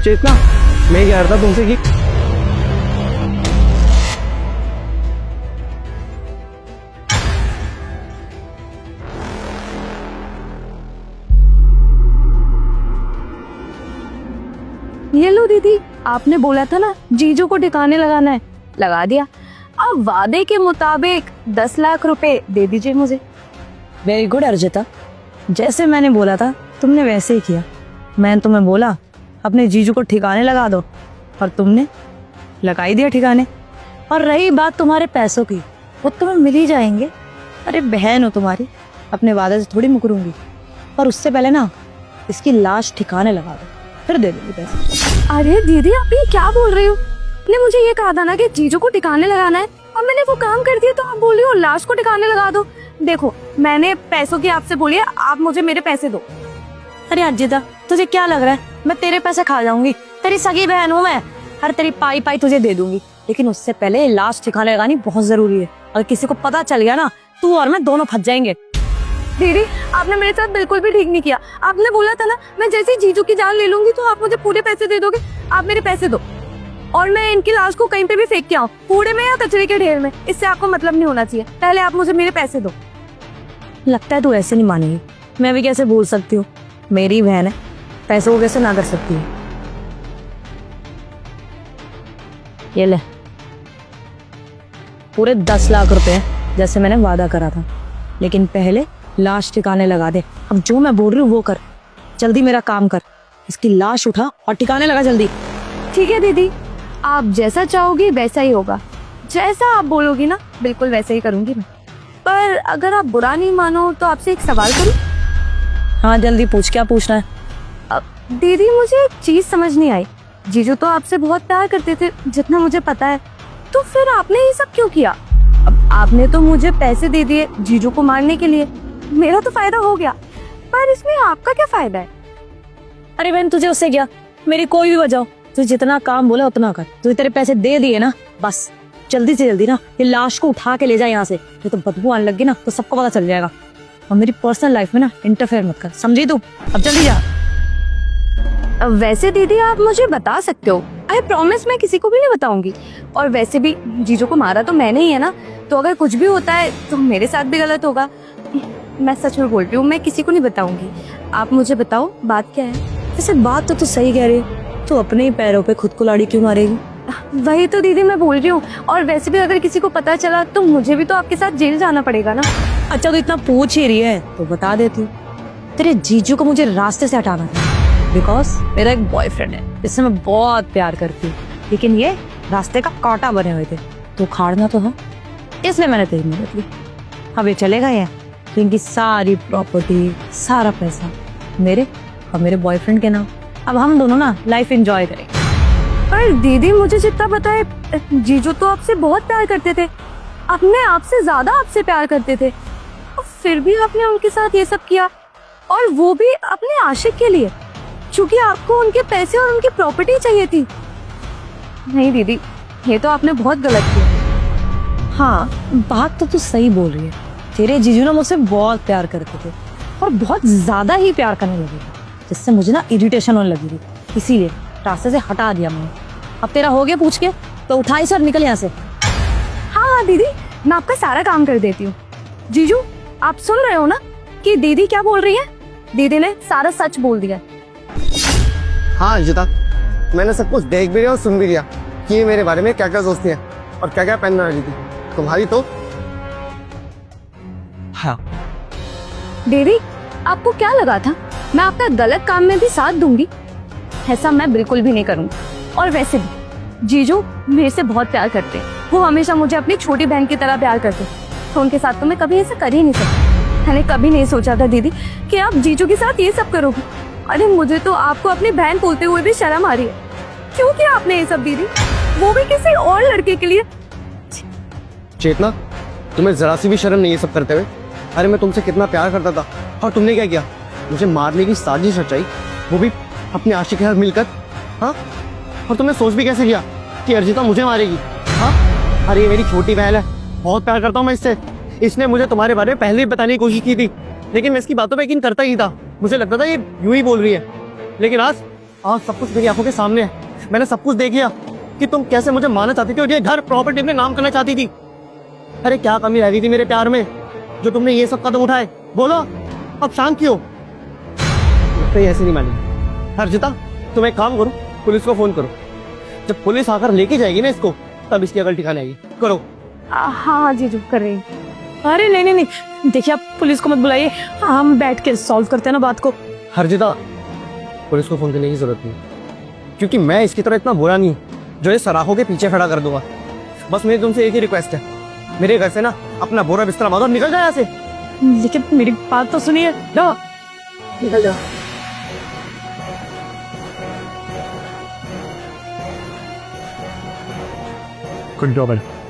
चेतना, मैं कह रहा था तुमसे कि ये लो दीदी, आपने बोला था ना जीजू को ठिकाने लगाना है, लगा दिया। अब वादे के मुताबिक 10 लाख रुपए दे दीजिए मुझे। वेरी गुड अर्जिता, जैसे मैंने बोला था तुमने वैसे ही किया। मैंने तुम्हें बोला अपने जीजू को ठिकाने लगा दो और तुमने लगा ही दिया ठिकाने। और रही बात तुम्हारे पैसों की, वो तुम्हें मिल ही जाएंगे। अरे बहन हो तुम्हारी, अपने वादे से थोड़ी मुकरूंगी। पर उससे पहले ना इसकी लाश ठिकाने लगा दो, फिर दे दूंगी पैसे। अरे दीदी, आप ये क्या बोल रही हो? आपने मुझे ये कहा था ना कि जीजू को ठिकाने लगाना है, और मैंने वो काम कर दिया, तो आप बोल रही हो लाश को ठिकाने लगा दो। देखो, मैंने पैसों की आपसे बोली है, आप मुझे मेरे पैसे दो। अरे अर्जिता, तुझे क्या लग रहा है मैं तेरे पैसे खा जाऊंगी? तेरी सगी बहन हूँ मैं, हर तेरी पाई पाई तुझे दे दूंगी। लेकिन उससे पहले लाश ठिकाने लगानी बहुत जरूरी है। अगर किसी को पता चल गया ना, तू और मैं दोनों फंस जाएंगे। दीदी, आपने मेरे साथ बिल्कुल भी ठीक नहीं किया। आपने बोला था ना मैं जैसे ही जीजू की जान ले लूंगी तो आप मुझे पूरे पैसे दे दोगे। आप मेरे पैसे दो, और मैं इनकी लाश को कहीं पे भी फेंक के आऊं, कूड़े में या कचरे के ढेर में, इससे आपको मतलब नहीं होना चाहिए। पहले आप मुझे मेरे पैसे दो। लगता है तू ऐसे नहीं मानेगी। मैं भी कैसे बोल सकती हूँ, मेरी बहन है, पैसों को कैसे ना कर सकती है। ये ले पूरे 10 लाख रुपए जैसे मैंने वादा करा था। लेकिन पहले लाश ठिकाने लगा दे। अब जो मैं बोल रही हूँ वो कर, जल्दी मेरा काम कर। इसकी लाश उठा और ठिकाने लगा जल्दी। ठीक है दीदी, आप जैसा चाहोगी वैसा ही होगा। जैसा आप बोलोगी ना, बिल्कुल वैसे ही करूंगी मैं। पर अगर आप बुरा नहीं मानो तो आपसे एक सवाल करूं? हाँ जल्दी पूछ, क्या पूछना है? दीदी, मुझे एक चीज समझ नहीं आई। जीजू तो आपसे बहुत प्यार करते थे, जितना मुझे पता है, तो फिर आपने ये सब क्यों किया? अब आपने तो मुझे पैसे दे दिए जीजू को मारने के लिए, मेरा तो फायदा हो गया, पर इसमें आपका क्या फायदा है? अरे बहन, तुझे उससे क्या, मेरी कोई भी वजह हो, तुझे जितना काम बोला उतना कर। तुझे तेरे पैसे दे दिए ना, बस जल्दी से जल्दी ना ये लाश को उठा के ले जा यहाँ से। ये तो बदबू आने लगी ना तो सबको पता चल जाएगा। और मेरी पर्सनल लाइफ में ना इंटरफेयर मत कर, समझी तू? अब जल्दी जा। वैसे दीदी, आप मुझे बता सकते हो, आई प्रॉमिस मैं किसी को भी नहीं बताऊंगी। और वैसे भी जीजू को मारा तो मैंने ही है ना, तो अगर कुछ भी होता है तो मेरे साथ भी गलत होगा। मैं सच में बोल रही हूँ, मैं किसी को नहीं बताऊंगी। आप मुझे बताओ बात क्या है? वैसे बात तो तू सही कह रही है, तू अपने ही पैरों पे खुद को लाड़ी क्यों मारेगी? वही तो दीदी मैं बोल रही हूँ। और वैसे भी अगर किसी को पता चला तो मुझे भी तो आपके साथ जेल जाना पड़ेगा ना। अच्छा तो इतना पूछ ही रही है तो बता देती हूँ। तेरे जीजू को मुझे रास्ते से हटाना था, बिकॉज मेरा एक बॉयफ्रेंड है जिससे मैं बहुत प्यार करती हूँ, लेकिन ये रास्ते का कांटा बने हुए थे, तो उखाड़ना तो है, इसलिए मैंने तेरी मदद ली। अब ये चलेगा ये, तो इनकी सारी प्रॉपर्टी, सारा पैसा मेरे और मेरे बॉयफ्रेंड के नाम। अब हम दोनों ना लाइफ एंजॉय करेंगे। पर दीदी, मुझे जितना पता है जीजू तो आपसे बहुत प्यार करते थे, अपने आप से ज्यादा आपसे प्यार करते थे, और फिर भी आपने उनके साथ ये सब किया, और वो भी अपने आशिक के लिए, क्योंकि आपको उनके पैसे और उनकी प्रॉपर्टी चाहिए थी। नहीं दीदी, ये तो आपने बहुत गलत किया। हाँ, बात तो तू सही बोल रही है। तेरे जीजू ना मुझसे बहुत प्यार करते थे और बहुत ज्यादा ही प्यार करने लगे थे, जिससे मुझे ना इरिटेशन होने लगी थी, इसीलिए रास्ते से हटा दिया मैंने। अब तेरा हो गया पूछ के, तो उठाई सर निकल यहाँ से। हाँ दीदी, मैं आपका सारा काम कर देती हूँ। जीजू, आप सुन रहे हो ना कि दीदी क्या बोल रही है? दीदी ने सारा सच बोल दिया। हाँ अर्जिता, मैंने सब कुछ देख भी लिया और सुन भी लिया कि ये मेरे बारे में क्या क्या सोचती है और क्या क्या पहनने वाली थी। तुम्हारी तो हाँ। दीदी, आपको क्या लगा था मैं आपका गलत काम में भी साथ दूंगी? ऐसा मैं बिल्कुल भी नहीं करूंगी। और वैसे भी जीजू मेरे से बहुत प्यार करते हैं, वो हमेशा मुझे अपनी छोटी बहन की तरह प्यार करते, तो उनके साथ तो मैं कभी ऐसा कर ही नहीं सकती। मैंने कभी नहीं सोचा था दीदी कि आप जीजू के साथ ये सब करोगी। अरे मुझे तो आपको अपनी बहन बोलते हुए भी शर्म आ रही है। क्यों किया आपने ये सब दीदी, वो भी किसी और लड़के के लिए? चेतना, तुम्हें जरा सी भी शर्म नहीं है सब करते हुए? अरे मैं तुमसे कितना प्यार करता था और तुमने क्या किया? मुझे मारने की साजिश रचाई, वो भी अपने आशिक के साथ मिलकर। हाँ, और तुमने सोच भी कैसे किया कि अर्जिता मुझे मारेगी? हाँ, अरे ये मेरी छोटी बहन है, बहुत प्यार करता हूँ मैं इससे। इसने मुझे तुम्हारे बारे में पहले ही बताने की कोशिश की थी, लेकिन मैं इसकी बातों पे यकीन करता ही था। मुझे लगता था ये यूं ही बोल रही है, लेकिन आज आज सब कुछ मेरी आंखों के सामने है। मैंने सब कुछ देख लिया कि तुम कैसे मुझे मारना चाहती थी और ये घर प्रॉपर्टी अपने नाम करना चाहती थी। अरे क्या कमी रह गई थी मेरे प्यार में जो तुमने ये सब कदम उठाए? बोलो, अब शांत क्यों? लगता है ऐसे नहीं मानेगी। हर्षिता, तुम एक काम करो, पुलिस को फोन करो। जब पुलिस आकर लेके जाएगी ना इसको, तब इसकी अकल ठिकाने आएगी। करो। हाँ जीजू कर रही हूँ। अरे नहीं नहीं नहीं, देखिए आप पुलिस को मत बुलाइए, हम बैठ के सॉल्व करते हैं ना बात को। हर्षिता, पुलिस को फोन करने की जरूरत नहीं, क्योंकि मैं इसकी तरह इतना बुरा नहीं हूँ जो ये सराखों के पीछे खड़ा कर दूंगा। बस मेरी तुमसे एक ही रिक्वेस्ट है, मेरे घर से ना अपना बोरा बिस्तरा बांधो, निकल जाए यहाँ से। लेकिन मेरी बात तो सुनिए। जाओ, निकल जाओ। Good job, man.